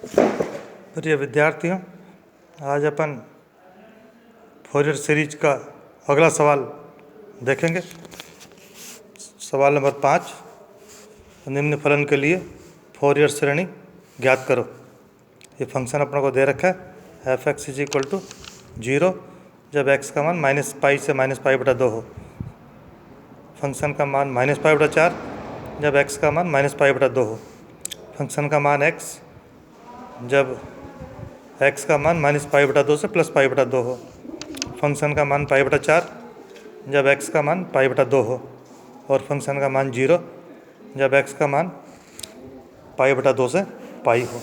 प्रिय विद्यार्थियों, आज अपन फोरियर सीरीज का अगला सवाल देखेंगे। सवाल नंबर 5, निम्न फलन के लिए फोरियर श्रेणी ज्ञात करो। ये फंक्शन अपने को दे रखा है f x is equal to 0 जब x का मान -π से -π/2 हो, फंक्शन का मान -π/4 जब x का मान -π/2 हो, फंक्शन का मान x जब x का मान -π/2 से +π/2 हो, फंक्शन का मान π/4 जब x का मान π/2 हो, और फंक्शन का मान 0 जब x का मान π/2 से π हो।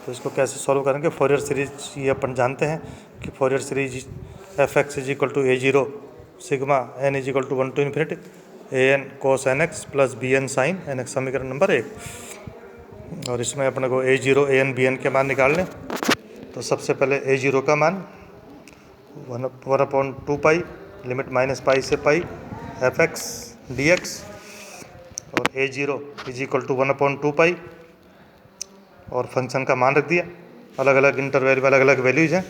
तो इसको कैसे सॉल्व करेंगे? फोरियर सीरीज ये अपन जानते हैं कि Fourier series f x is equal to a0 sigma n is equal to 1 to ∞ an cos nx plus bn sin nx, समीकरण नंबर 1। और इसमें अपने को a0 an bn के मान निकाल लें। तो सबसे पहले a0 का मान 1/2π लिमिट -π से π एफ एक्स डी एक्स, और a0 इज इक्वल टू 1/2π, और फंक्शन का मान रख दिया। अलग अलग इंटरवैल में अलग अलग वैल्यूज हैं,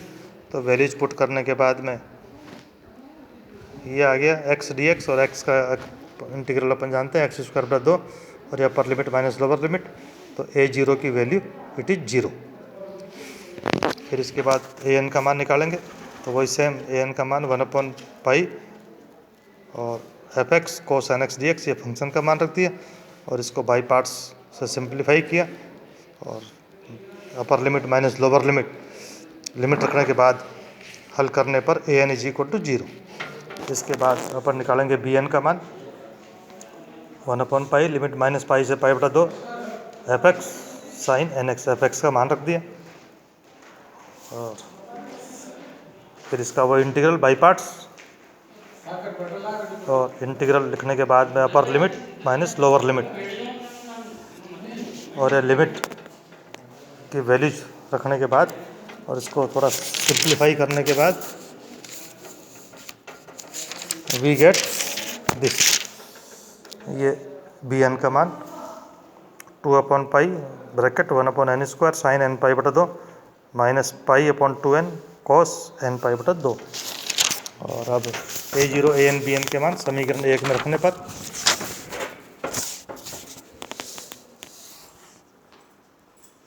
तो वैल्यूज पुट करने के बाद में ये आ गया x dx, और x का इंटीग्रल अपन जानते हैं x²/2, और यहाँ पर लिमिट माइनस लोअर लिमिट, तो a0 की वैल्यू इट इज 0। फिर इसके बाद an का मान निकालेंगे, तो वही सेम an का मान 1/π और एफ एक्स कोस nx dx, ये फंक्शन का मान रख दिया, और इसको बाई पार्ट्स से सिंप्लीफाई किया, और अपर लिमिट माइनस लोअर लिमिट रखने के बाद हल करने पर an इज इक्वल टू 0। इसके बाद अपन निकालेंगे bn का मान 1/π लिमिट -π से π/2 f x sine nx, f x का मान रख दिया, और फिर इसका वो इंटीग्रल बाई पार्ट्स, और इंटीग्रल लिखने के बाद में upper limit minus lower limit, और ये लिमिट की वैल्यूज रखने के बाद, और इसको थोड़ा सिंप्लीफाई करने के बाद वी गेट दिस। ये bn का मान 2/π bracket 1/n² sign nπ/2 minus π/2n cos nπ/2। और अब a0 an bn के मान समीकरण 1 में रखने पर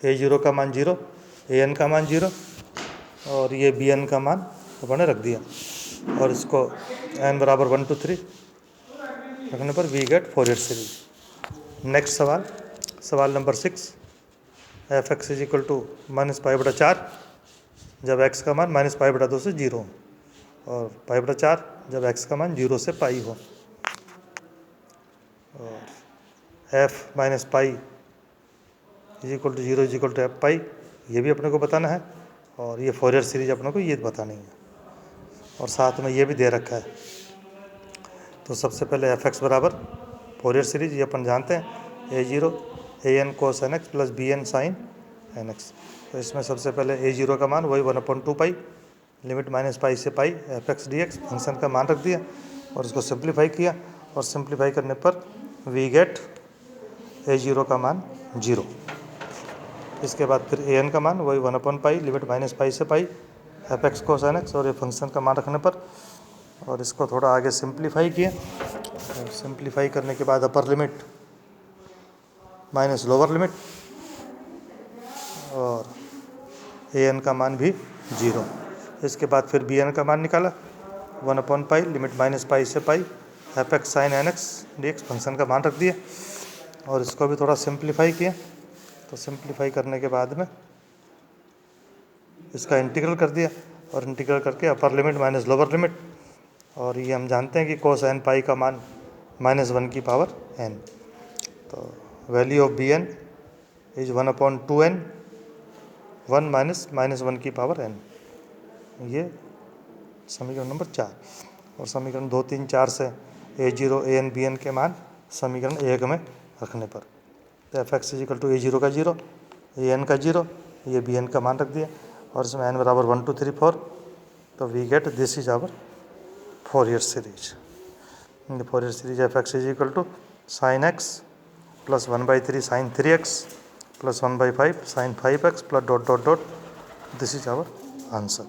a0 का मान 0, an का मान 0, और ये bn का मान अपने रख दिया, और इसको n बराबर 1 to 3 रखने पर we get Fourier series. Next सवाल नंबर 6, f x is equal to -π/4 जब x का मान -π/2 से 0 और π/4 जब x का मान 0 से π हो, और f minus π is equal to 0 is equal to f π, ये भी अपने को बताना है, और ये फोरियर सीरीज अपने को ये बतानी है, और साथ में ये भी दे रखा है। तो सबसे पहले एफ एक्स बराबर फोरियर सीरीज ये अपन जानते हैं a0 an cos nx plus bn sin nx। तो इसमें सबसे पहले a0 का मान वही 1/2π लिमिट -π से π f x d x, function का मान रख दिया, और इसको सिंप्लीफाई किया, और सिंप्लीफाई करने पर वी गेट a0 का मान 0। इसके बाद फिर an का मान वही 1/π लिमिट -π से π एफ एक्स cos nx, और ये फंक्शन का मान रखने पर, और इसको थोड़ा आगे सिंप्लीफाई किया, और सिंप्लीफाई करने के बाद अपर लिमिट माइनस लोअर लिमिट, और an का मान भी 0। इसके बाद फिर bn का मान निकाला 1/π लिमिट -π से π f x sine nx dx, function का मान रख दिया, और इसको भी थोड़ा सिंप्लीफाई किया। तो सिंप्लीफाई करने के बाद में इसका इंटीग्रल कर दिया, और इंटीग्रल करके अपर लिमिट माइनस लोअर लिमिट, और ये हम जानते हैं कि cos nπ का मान -1 की पावर n। तो value of bn is 1/2n 1 minus -1 की पावर n, ये समीकरण नंबर 4। और समीकरण 2, 3, 4 से a0 an bn के मान समीकरण 1 में रखने पर, तो f x is equal to a0 का 0, an का 0, ये bn का मान रख दिया, और इसमें n बराबर 1 2 3 4, तो we get this is our Fourier series. Fourier series f x is equal to sine x plus 1/3 sine 3x plus 1/5 sin 5x plus dot dot dot. This is our answer.